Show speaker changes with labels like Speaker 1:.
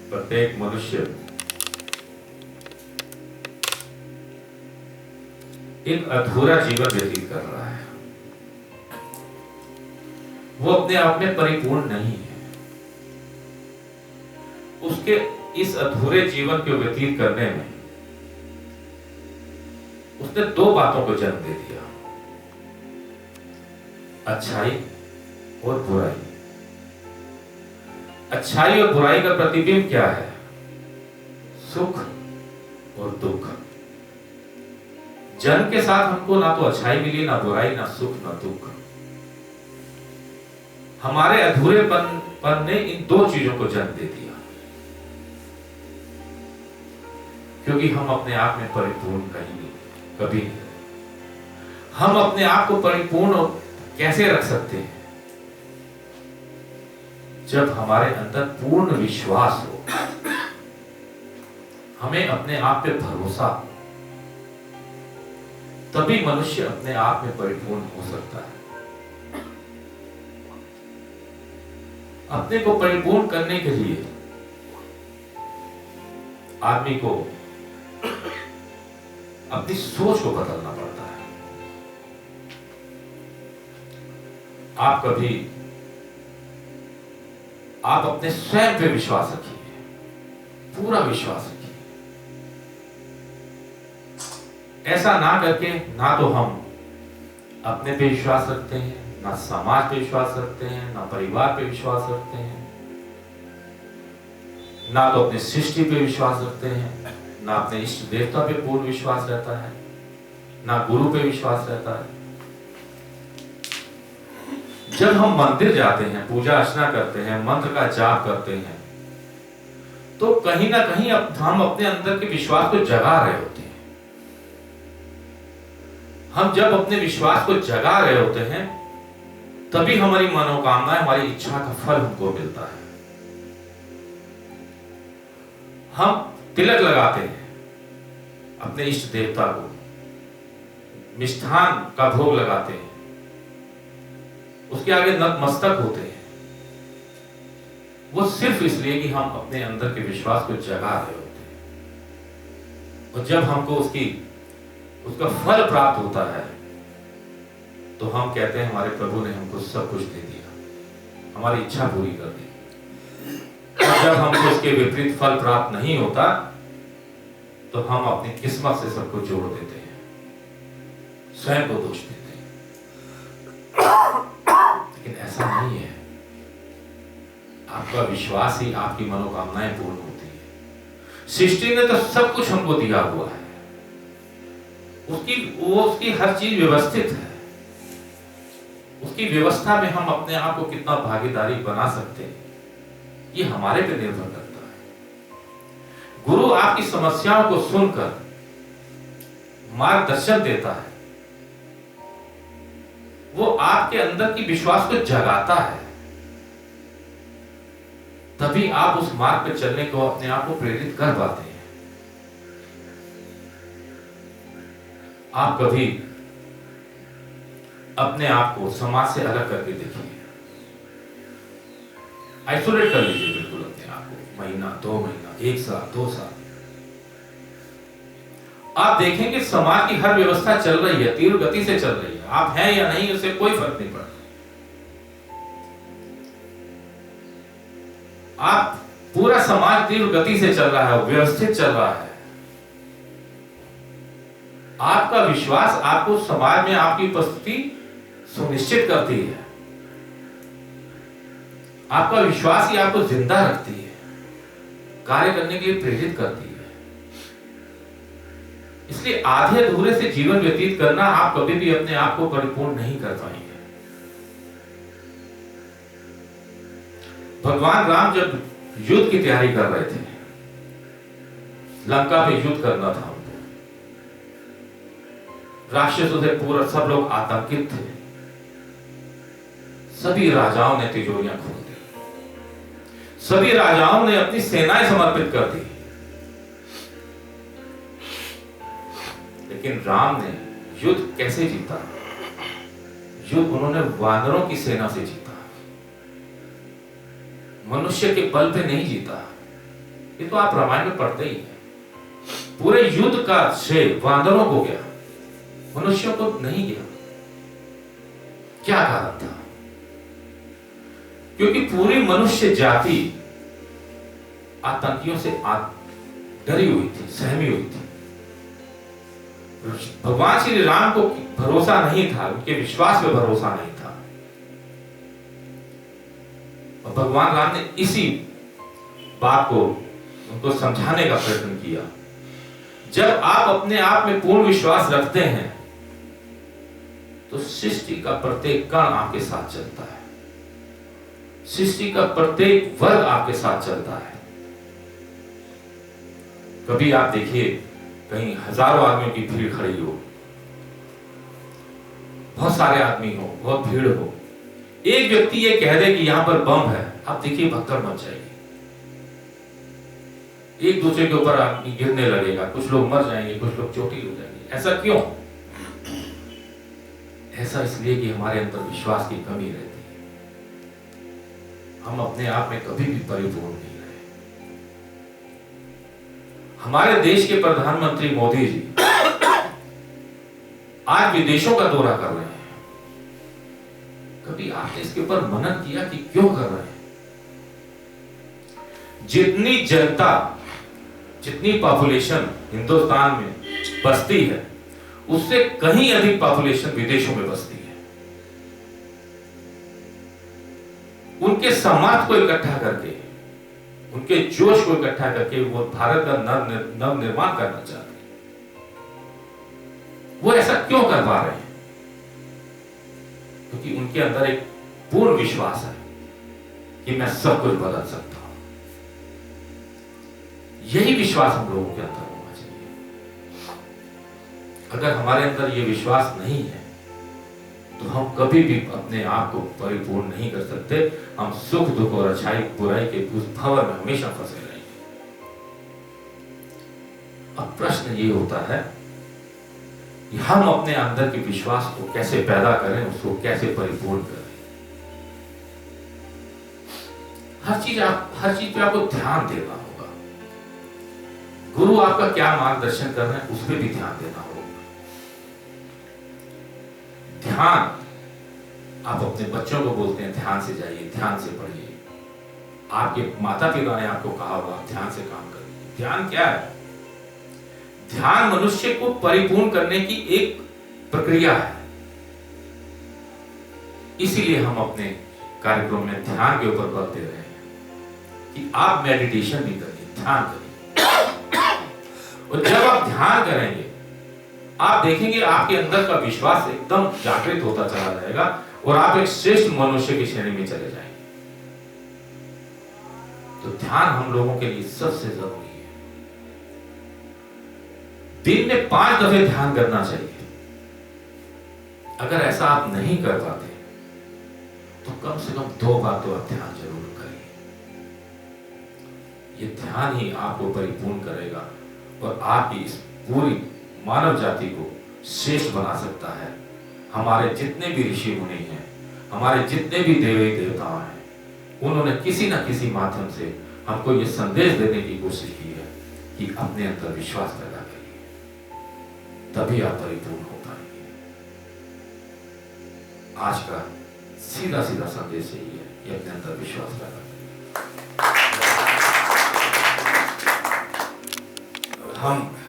Speaker 1: प्रत्येक मनुष्य एक अधूरा जीवन व्यतीत कर रहा है। वो अपने आप में परिपूर्ण नहीं है। उसके इस अधूरे जीवन को व्यतीत करने में उसने दो बातों को जन्म दे दिया, अच्छाई और बुराई। अच्छाई और बुराई का प्रतिबिंब क्या है? सुख और दुख। जन्म के साथ हमको ना तो अच्छाई मिली, ना बुराई, ना सुख, ना दुख। हमारे अधूरेपन ने इन दो चीजों को जन्म दे दिया, क्योंकि हम अपने आप में परिपूर्ण कहीं नहीं, कभी नहीं। हम अपने आप को परिपूर्ण कैसे रख सकते हैं? जब हमारे अंदर पूर्ण विश्वास हो, हमें अपने आप पे भरोसा हो, तभी मनुष्य अपने आप में परिपूर्ण हो सकता है। अपने को परिपूर्ण करने के लिए आदमी को अपनी सोच को बदलना पड़ता है। आप अपने स्वयं पे विश्वास रखिए, पूरा विश्वास रखिए। ऐसा ना करके ना तो हम अपने पे विश्वास रखते हैं, ना समाज पे विश्वास रखते हैं, ना परिवार पे विश्वास रखते हैं, ना तो अपने सृष्टि पे विश्वास रखते हैं, ना अपने इष्ट देवता पे पूर्ण विश्वास रहता है, ना गुरु पे विश्वास रहता है। जब हम मंदिर जाते हैं, पूजा अर्चना करते हैं, मंत्र का जाप करते हैं, तो कहीं ना कहीं हम अपने अंदर के विश्वास को जगा रहे होते हैं। हम जब अपने विश्वास को जगा रहे होते हैं, तभी हमारी मनोकामना, हमारी इच्छा का फल हमको मिलता है। हम तिलक लगाते हैं अपने इष्ट देवता को, मिष्ठान का भोग लगाते हैं, उसके आगे नतमस्तक होते हैं। वो सिर्फ इसलिए कि हम अपने अंदर के विश्वास को जगा रहे होते हैं। और जब हमको उसका फल प्राप्त होता है, तो हम कहते हैं हमारे प्रभु ने हमको सब कुछ दे दिया, हमारी इच्छा पूरी कर दी। और जब हमको इसके विपरीत फल प्राप्त नहीं होता, तो हम अपनी किस्मत से सबको जोड़ देते हैं, स्वयं को दोष देते हैं। लेकिन ऐसा नहीं है। आपका विश्वास ही आपकी मनोकामनाएं पूर्ण होती है। सृष्टि ने तो सब कुछ हमको दिया हुआ है, उसकी हर चीज व्यवस्थित है। उसकी व्यवस्था में हम अपने आप को कितना भागीदारी बना सकते हैं, ये हमारे पे निर्भर करता है। गुरु आपकी समस्याओं को सुनकर मार्गदर्शन देता है। वो आपके अंदर की विश्वास को जगाता है, तभी आप उस मार्ग पर चलने को, अपने आप को प्रेरित कर पाते हैं। आप कभी अपने आप को समाज से अलग करके देखिए, आइसोलेट कर लीजिए बिल्कुल अपने आप को, महीना, 2 महीना, 1 साल, 2 साल। आप देखेंगे समाज की हर व्यवस्था चल रही है, तीव्र गति से चल रही है। आप हैं या नहीं, उससे कोई फर्क नहीं पड़ता। आप पूरा समाज तीव्र गति से चल रहा है, व्यवस्थित चल रहा है। आपका विश्वास आपको समाज में आपकी उपस्थिति सुनिश्चित करती है। आपका विश्वास ही आपको जिंदा रखती है, कार्य करने के लिए प्रेरित करती है। इसलिए आधे अधूरे से जीवन व्यतीत करना, आप कभी भी अपने आप को परिपूर्ण नहीं कर पाएंगे। भगवान राम जब युद्ध की तैयारी कर रहे थे, लंका पे युद्ध करना था उनको, राक्षसों से पूरा सब लोग आतंकित थे। सभी राजाओं ने तिजोरियां खोल दी, सभी राजाओं ने अपनी सेनाएं समर्पित कर दी। लेकिन राम ने युद्ध कैसे जीता? युद्ध उन्होंने वानरों की सेना से जीता, मनुष्य के बल पे नहीं जीता। ये तो आप रामायण में पढ़ते ही हैं। पूरे युद्ध का श्रेय वानरों को गया, मनुष्यों को नहीं गया। क्या कारण था? क्योंकि पूरी मनुष्य जाति आतंकियों से डरी हुई थी, सहमी हुई थी। भगवान श्री राम को भरोसा नहीं था, उनके विश्वास पे भरोसा नहीं था। और भगवान राम ने इसी बात को उनको समझाने का प्रयत्न किया। जब आप अपने आप में पूर्ण विश्वास रखते हैं तो सृष्टि का प्रत्येक कण आपके साथ चलता है, सृष्टि का प्रत्येक वर्ग आपके साथ चलता है। कभी आप देखिए कहीं हजारों आदमियों की भीड़ खड़ी हो, बहुत सारे आदमी हो, बहुत भीड़ हो, एक व्यक्ति ये कह दे कि यहां पर बम है, आप देखिए भगदड़ मच जाएगी। एक दूसरे के ऊपर आदमी गिरने लगेगा, कुछ लोग मर जाएंगे, कुछ लोग चोटिल हो जाएंगे। ऐसा क्यों? ऐसा इसलिए कि हमारे अंदर विश्वास की कमी रहती है। हम अपने आप में कभी भी परिपूर्ण नहीं रहे। हमारे देश के प्रधानमंत्री मोदी जी आज विदेशों का दौरा कर रहे हैं। कभी आपने इसके ऊपर मनन किया कि क्यों कर रहे हैं? जितनी जनता, जितनी पॉपुलेशन हिंदुस्तान में बसती है, उससे कहीं अधिक पॉपुलेशन विदेशों में बसती है। उनके सामर्थ्य को इकट्ठा करके, उनके जोश को इकट्ठा करके वो भारत का नव निर्माण करना चाहते हैं। वो ऐसा क्यों कर पा रहे हैं? क्योंकि उनके अंदर एक पूर्ण विश्वास है कि मैं सब कुछ बदल सकता हूं। यही विश्वास हम लोगों के अंदर होना चाहिए। अगर हमारे अंदर यह विश्वास नहीं है तो हम कभी भी अपने आप को परिपूर्ण नहीं कर सकते। हम सुख दुख और अच्छाई बुराई के उस भंवर में हमेशा फंसे रहेंगे। अब प्रश्न ये होता है कि हम अपने अंदर के विश्वास को कैसे पैदा करें, उसको कैसे परिपूर्ण करें। हर चीज पे आपको ध्यान देना होगा। गुरु आपका क्या मार्गदर्शन कर रहे हैं उस पर भी ध्यान देना होगा। ध्यान, आप अपने बच्चों को बोलते हैं ध्यान से जाइए, ध्यान से पढ़िए। आपके माता पिता ने आपको कहा होगा आप ध्यान से काम करिए। ध्यान क्या है? ध्यान मनुष्य को परिपूर्ण करने की एक प्रक्रिया है। इसीलिए हम अपने कार्यक्रम में ध्यान के ऊपर बल दे रहे हैं कि आप मेडिटेशन भी करिए, ध्यान करिए। और जब आप ध्यान करेंगे आप देखेंगे आपके अंदर का विश्वास एकदम जागृत होता चला जाएगा और आप एक श्रेष्ठ मनुष्य की श्रेणी में चले जाएंगे। तो ध्यान हम लोगों के लिए सबसे जरूरी है। दिन में 5 दफे ध्यान करना चाहिए। अगर ऐसा आप नहीं कर पाते तो कम से कम 2 बार तो आप ध्यान जरूर करिए। ये ध्यान ही आपको परिपूर्ण करेगा और आपकी इस पूरी मानव जाति को श्रेष्ठ बना सकता है। हमारे जितने भी ऋषि मुनि हैं, हमारे जितने भी देवी देवता हैं, उन्होंने किसी न किसी माध्यम से हमको ये संदेश देने की कोशिश की है कि अपने अंदर विश्वास पैदा करिए, तभी आप परिपूर्ण हो पाएंगे। आज का सीधा सीधा संदेश यही है कि अपने अंदर विश्वास पैदा करिए। हम